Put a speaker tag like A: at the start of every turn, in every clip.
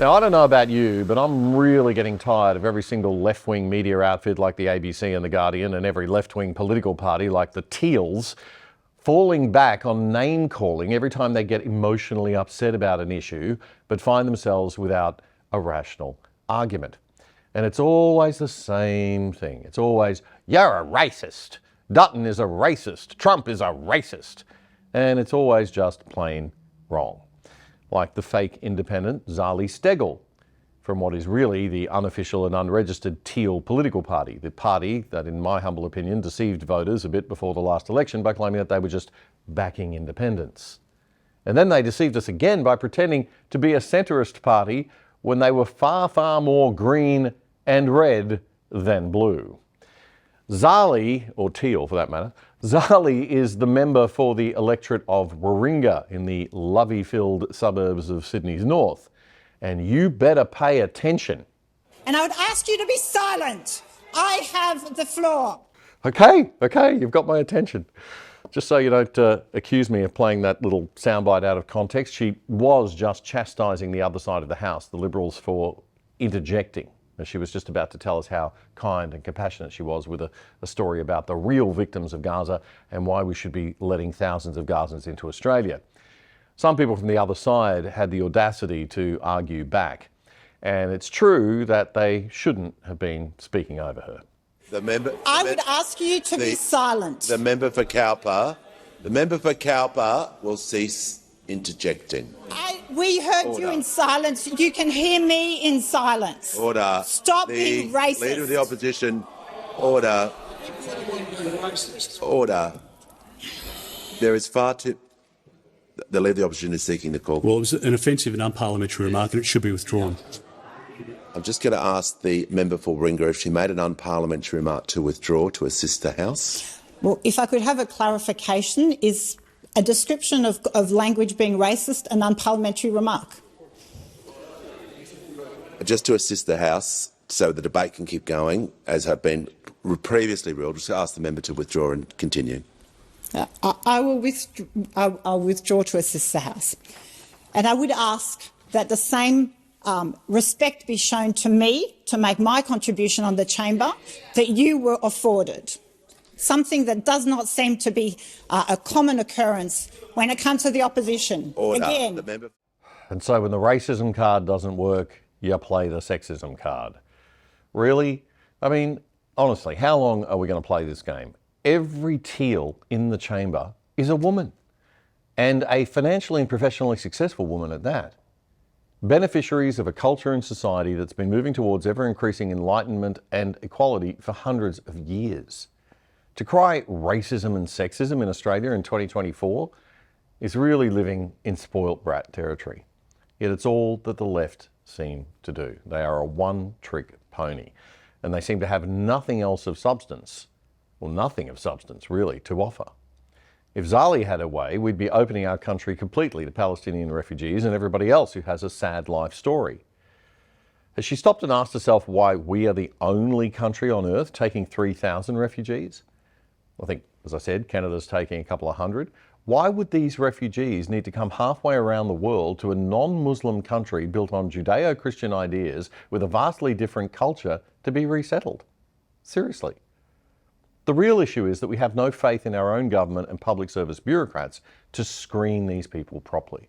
A: Now, I don't know about you, but I'm really getting tired of every single left-wing media outfit like the ABC and The Guardian and every left-wing political party like the Teals falling back on name-calling every time they get emotionally upset about an issue but find themselves without a rational argument. And it's always the same thing. It's always, you're a racist. Dutton is a racist. Trump is a racist. And it's always just plain wrong. Like the fake independent Zali Steggall from what is really the unofficial and unregistered Teal political party, the party that, in my humble opinion, deceived voters a bit before the last election by claiming that they were just backing independence. And then they deceived us again by pretending to be a centrist party when they were far, far more green and red than blue. Zali, or Teal for that matter, Zali is the member for the electorate of Warringah in the lovey-filled suburbs of Sydney's north. And you better pay attention.
B: And I would ask you to be silent. I have the floor.
A: Okay, you've got my attention. Just so you don't accuse me of playing that little soundbite out of context, she was just chastising the other side of the House, the Liberals, for interjecting. She was just about to tell us how kind and compassionate she was with a story about the real victims of Gaza and why we should be letting thousands of Gazans into Australia. Some people from the other side had the audacity to argue back. And it's true that they shouldn't have been speaking over her.
B: I would ask you to be silent.
C: The member for Cowper will cease interjecting.
B: We heard Order. You in silence. You can hear me in silence.
C: Order.
B: Stop being racist.
C: Leader of the opposition. Order. Order. There is far too... The Leader of the opposition is seeking the call.
D: Well, it was an offensive and unparliamentary remark and it should be withdrawn.
C: I'm just going to ask the member for Warringah if she made an unparliamentary remark to withdraw to assist the House.
B: Well, if I could have a clarification, is a description of language being racist an unparliamentary remark?
C: Just to assist the House so the debate can keep going, as have been previously ruled, just ask the member to withdraw and continue.
B: I'll withdraw to assist the House. And I would ask that the same respect be shown to me to make my contribution on the chamber that you were afforded. Something that does not seem to be a common occurrence when it comes to the opposition.
C: Order.
B: Again.
A: And so when the racism card doesn't work, you play the sexism card. Really? I mean, honestly, how long are we going to play this game? Every Teal in the chamber is a woman, and a financially and professionally successful woman at that. Beneficiaries of a culture and society that's been moving towards ever-increasing enlightenment and equality for hundreds of years. To cry racism and sexism in Australia in 2024 is really living in spoilt brat territory. Yet it's all that the left seem to do. They are a one-trick pony, and they seem to have nothing else of substance, well, nothing of substance really, to offer. If Zali had her way, we'd be opening our country completely to Palestinian refugees and everybody else who has a sad life story. Has she stopped and asked herself why we are the only country on earth taking 3,000 refugees? I think, as I said, Canada's taking a couple of hundred. Why would these refugees need to come halfway around the world to a non-Muslim country built on Judeo-Christian ideas with a vastly different culture to be resettled? Seriously. The real issue is that we have no faith in our own government and public service bureaucrats to screen these people properly.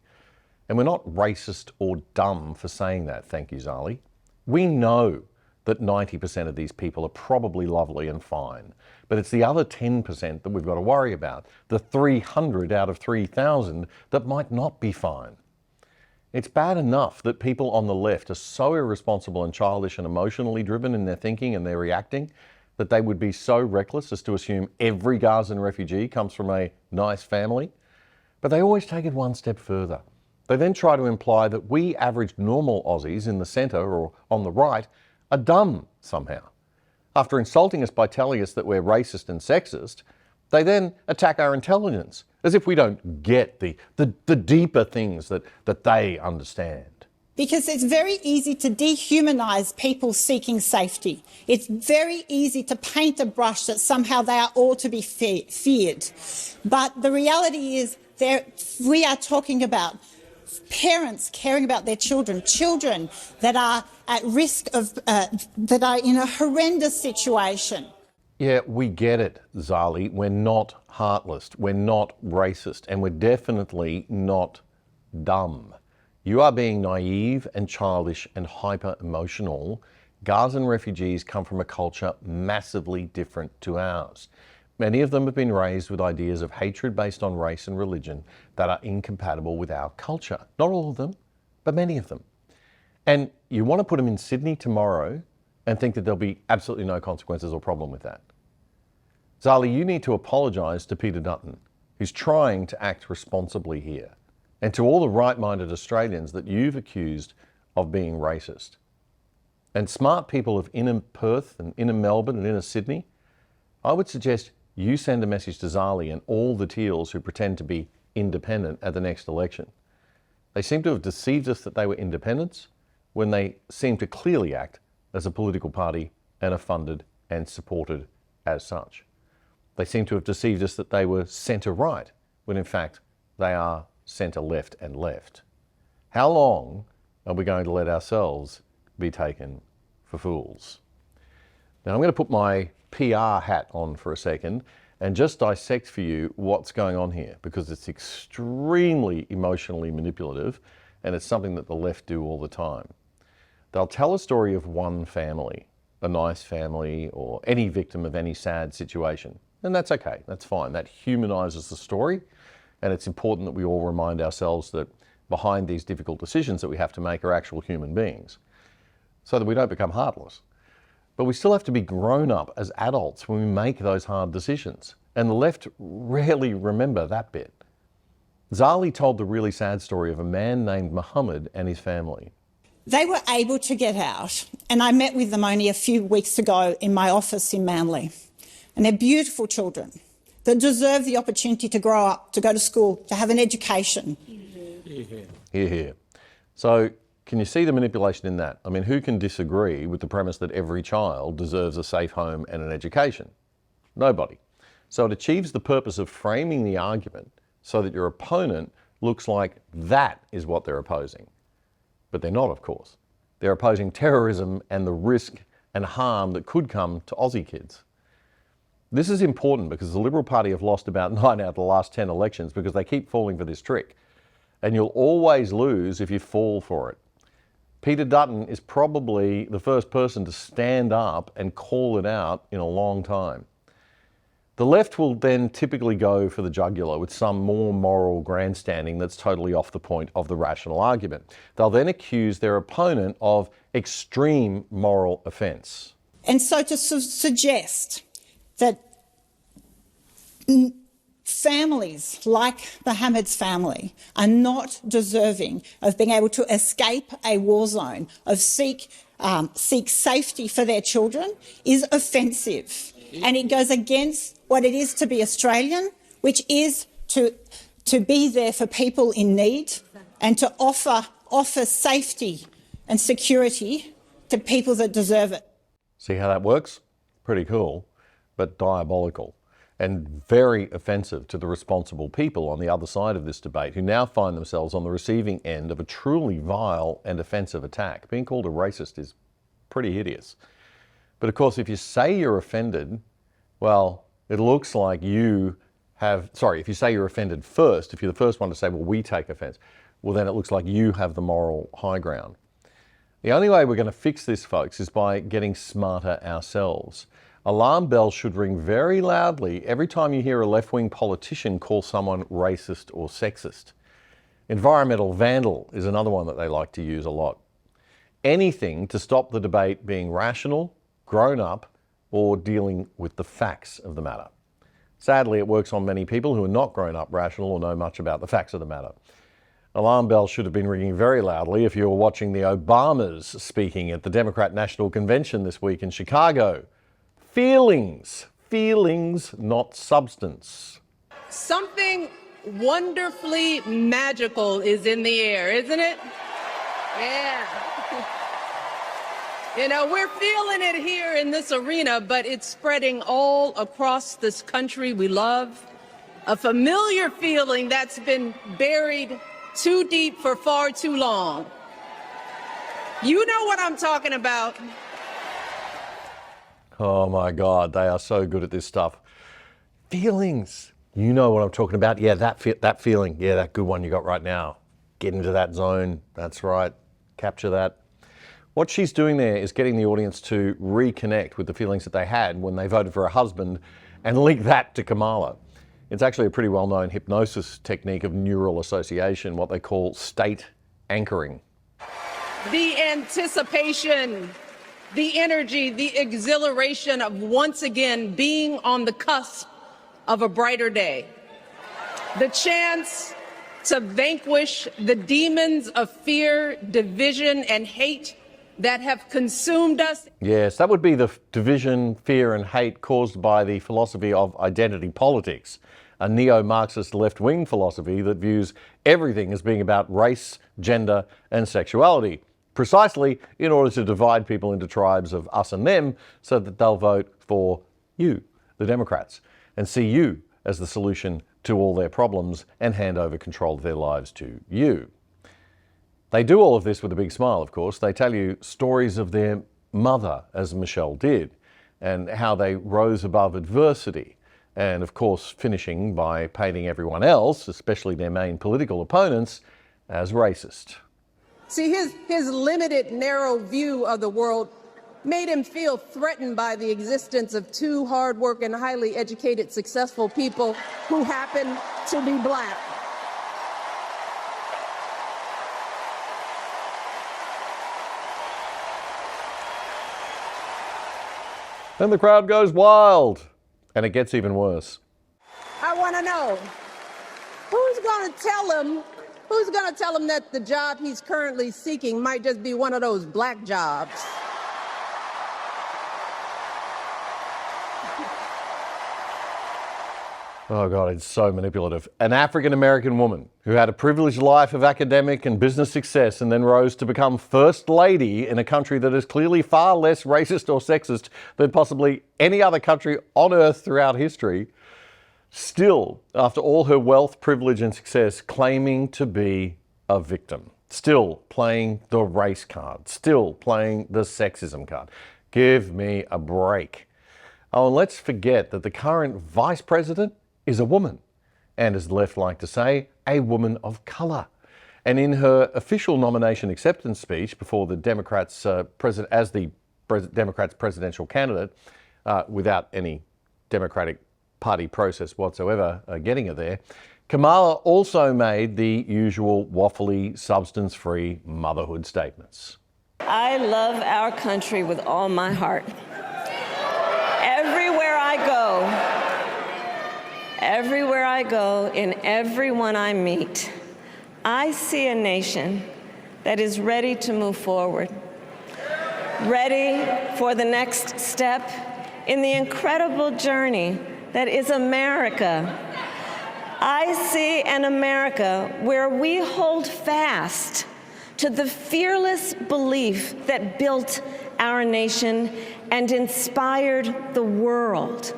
A: And we're not racist or dumb for saying that, thank you, Zali. We know that 90% of these people are probably lovely and fine. But it's the other 10% that we've got to worry about, the 300 out of 3,000 that might not be fine. It's bad enough that people on the left are so irresponsible and childish and emotionally driven in their thinking and their reacting that they would be so reckless as to assume every Gazan refugee comes from a nice family. But they always take it one step further. They then try to imply that we average normal Aussies in the centre or on the right are dumb somehow. After insulting us by telling us that we're racist and sexist, they then attack our intelligence as if we don't get the deeper things that they understand.
B: Because it's very easy to dehumanise people seeking safety. It's very easy to paint a brush that somehow they are all to be feared. But the reality is we are talking about parents caring about their children, children that are at risk of, that are in a horrendous situation.
A: Yeah, we get it, Zali. We're not heartless, we're not racist, and we're definitely not dumb. You are being naive and childish and hyper-emotional. Gazan refugees come from a culture massively different to ours. Many of them have been raised with ideas of hatred based on race and religion that are incompatible with our culture. Not all of them, but many of them. And you want to put them in Sydney tomorrow and think that there'll be absolutely no consequences or problem with that. Zali, you need to apologise to Peter Dutton, who's trying to act responsibly here, and to all the right-minded Australians that you've accused of being racist. And smart people of inner Perth and inner Melbourne and inner Sydney, I would suggest you send a message to Zali and all the Teals who pretend to be independent at the next election. They seem to have deceived us that they were independents when they seem to clearly act as a political party and are funded and supported as such. They seem to have deceived us that they were centre-right when in fact they are centre-left and left. How long are we going to let ourselves be taken for fools? Now I'm going to put my PR hat on for a second and just dissect for you what's going on here, because it's extremely emotionally manipulative and it's something that the left do all the time. They'll tell a story of one family, a nice family, or any victim of any sad situation. And that's okay, that's fine. That humanises the story, and it's important that we all remind ourselves that behind these difficult decisions that we have to make are actual human beings, so that we don't become heartless. But we still have to be grown up as adults when we make those hard decisions. And the left rarely remember that bit. Zali told the really sad story of a man named Muhammad and his family.
B: They were able to get out, and I met with them only a few weeks ago in my office in Manly. And they're beautiful children that deserve the opportunity to grow up, to go to school, to have an education.
A: Hear, hear. So, can you see the manipulation in that? I mean, who can disagree with the premise that every child deserves a safe home and an education? Nobody. So it achieves the purpose of framing the argument so that your opponent looks like that is what they're opposing. But they're not, of course. They're opposing terrorism and the risk and harm that could come to Aussie kids. This is important because the Liberal Party have lost about 9 out of the last 10 elections because they keep falling for this trick. And you'll always lose if you fall for it. Peter Dutton is probably the first person to stand up and call it out in a long time. The left will then typically go for the jugular with some more moral grandstanding that's totally off the point of the rational argument. They'll then accuse their opponent of extreme moral offence.
B: And so to suggest that families like Mohammed's family are not deserving of being able to escape a war zone, of seek safety for their children is offensive. And it goes against what it is to be Australian, which is to be there for people in need and to offer safety and security to people that deserve it.
A: See how that works? Pretty cool, but diabolical. And very offensive to the responsible people on the other side of this debate who now find themselves on the receiving end of a truly vile and offensive attack. Being called a racist is pretty hideous. But of course, if you say you're offended, well, it looks like you have, if you say you're offended first, if you're the first one to say, well, we take offence, well, then it looks like you have the moral high ground. The only way we're going to fix this, folks, is by getting smarter ourselves. Alarm bells should ring very loudly every time you hear a left-wing politician call someone racist or sexist. Environmental vandal is another one that they like to use a lot. Anything to stop the debate being rational, grown up, or dealing with the facts of the matter. Sadly, it works on many people who are not grown up rational or know much about the facts of the matter. Alarm bells should have been ringing very loudly if you were watching the Obamas speaking at the Democrat National Convention this week in Chicago. Feelings, not substance.
E: Something wonderfully magical is in the air, isn't it? Yeah. You know, we're feeling it here in this arena, but it's spreading all across this country we love. A familiar feeling that's been buried too deep for far too long. You know what I'm talking about.
A: Oh my God, they are so good at this stuff. Feelings. You know what I'm talking about. Yeah, that feeling. Yeah, that good one you got right now. Get into that zone. That's right. Capture that. What she's doing there is getting the audience to reconnect with the feelings that they had when they voted for a husband and link that to Kamala. It's actually a pretty well-known hypnosis technique of neural association, what they call state anchoring.
E: The anticipation, the energy, the exhilaration of once again being on the cusp of a brighter day. The chance to vanquish the demons of fear, division, and hate that have consumed us.
A: Yes, that would be the division, fear, and hate caused by the philosophy of identity politics, a neo-Marxist left-wing philosophy that views everything as being about race, gender, and sexuality, precisely in order to divide people into tribes of us and them so that they'll vote for you, the Democrats, and see you as the solution to all their problems and hand over control of their lives to you. They do all of this with a big smile, of course. They tell you stories of their mother, as Michelle did, and how they rose above adversity, and of course finishing by painting everyone else, especially their main political opponents, as racist.
E: See, his limited, narrow view of the world made him feel threatened by the existence of two hard-working, highly educated, successful people who happen to be black.
A: Then the crowd goes wild, and it gets even worse.
E: I want to know, who's going to tell him that the job he's currently seeking might just be one of those black jobs?
A: Oh God, it's so manipulative. An African-American woman who had a privileged life of academic and business success and then rose to become First Lady in a country that is clearly far less racist or sexist than possibly any other country on earth throughout history, still, after all her wealth, privilege and success, claiming to be a victim. Still playing the race card. Still playing the sexism card. Give me a break. Oh, and let's forget that the current vice president is a woman, and as the left like to say, a woman of colour. And in her official nomination acceptance speech before the Democrats' Democrats' presidential candidate, without any Democratic Party process whatsoever getting her there, Kamala also made the usual waffly, substance-free motherhood statements.
F: I love our country with all my heart. Everywhere I go, in everyone I meet, I see a nation that is ready to move forward, ready for the next step in the incredible journey that is America. I see an America where we hold fast to the fearless belief that built our nation and inspired the world,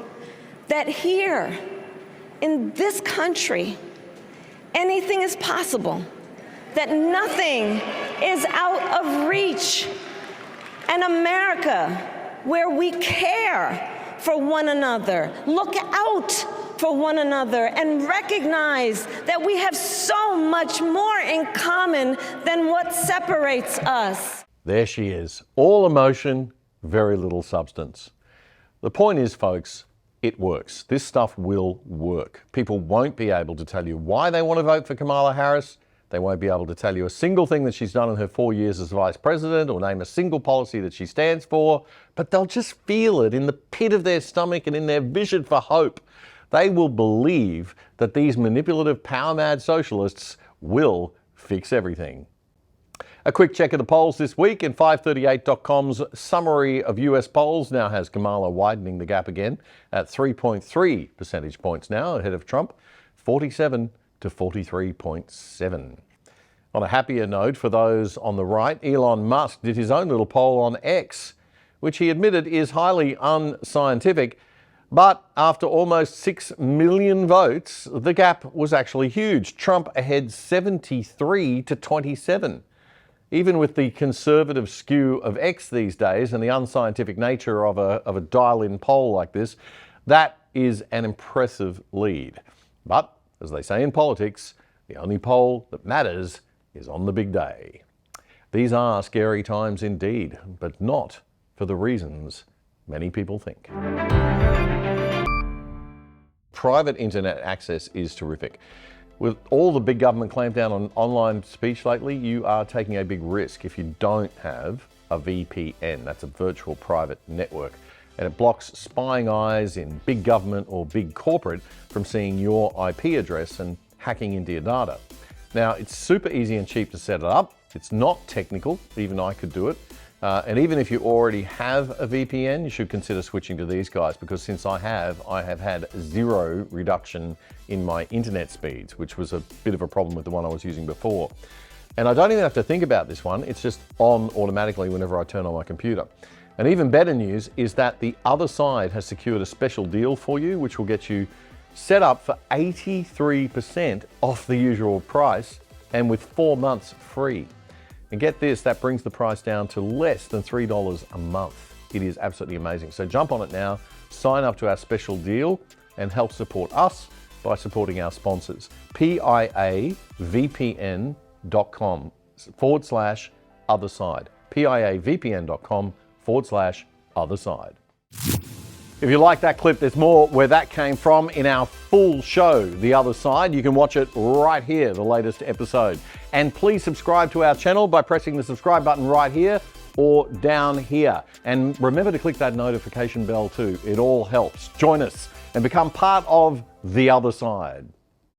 F: that here in this country, anything is possible, that nothing is out of reach. An America where we care for one another, look out for one another, and recognize that we have so much more in common than what separates us.
A: There she is. All emotion, very little substance. The point is, folks, it works. This stuff will work. People won't be able to tell you why they want to vote for Kamala Harris. They won't be able to tell you a single thing that she's done in her 4 years as vice president or name a single policy that she stands for, but they'll just feel it in the pit of their stomach and in their vision for hope. They will believe that these manipulative, power-mad socialists will fix everything. A quick check of the polls this week, and 538.com's summary of US polls now has Kamala widening the gap again at 3.3 percentage points now ahead of Trump, 47 to 43.7. On a happier note for those on the right, Elon Musk did his own little poll on X, which he admitted is highly unscientific, But after almost 6 million votes, the gap was actually huge. Trump ahead 73 to 27. Even with the conservative skew of X these days and the unscientific nature of a dial-in poll like this, that is an impressive lead. But, as they say in politics, the only poll that matters is on the big day. These are scary times indeed, but not for the reasons many people think. Private internet access is terrific. With all the big government clampdown on online speech lately, you are taking a big risk if you don't have a VPN. That's a virtual private network. And it blocks spying eyes in big government or big corporate from seeing your IP address and hacking into your data. Now, it's super easy and cheap to set it up. It's not technical, even I could do it. And even if you already have a VPN, you should consider switching to these guys, because since I have had zero reduction in my internet speeds, which was a bit of a problem with the one I was using before. And I don't even have to think about this one. It's just on automatically whenever I turn on my computer. And even better news is that the other side has secured a special deal for you, which will get you set up for 83% off the usual price and with 4 months free. And get this, that brings the price down to less than $3 a month. It is absolutely amazing. So jump on it now, sign up to our special deal, and help support us by supporting our sponsors. piavpn.com/otherside. piavpn.com/otherside. If you like that clip, there's more where that came from in our full show, The Other Side. You can watch it right here, the latest episode. And please subscribe to our channel by pressing the subscribe button right here or down here. And remember to click that notification bell too. It all helps. Join us and become part of The Other Side.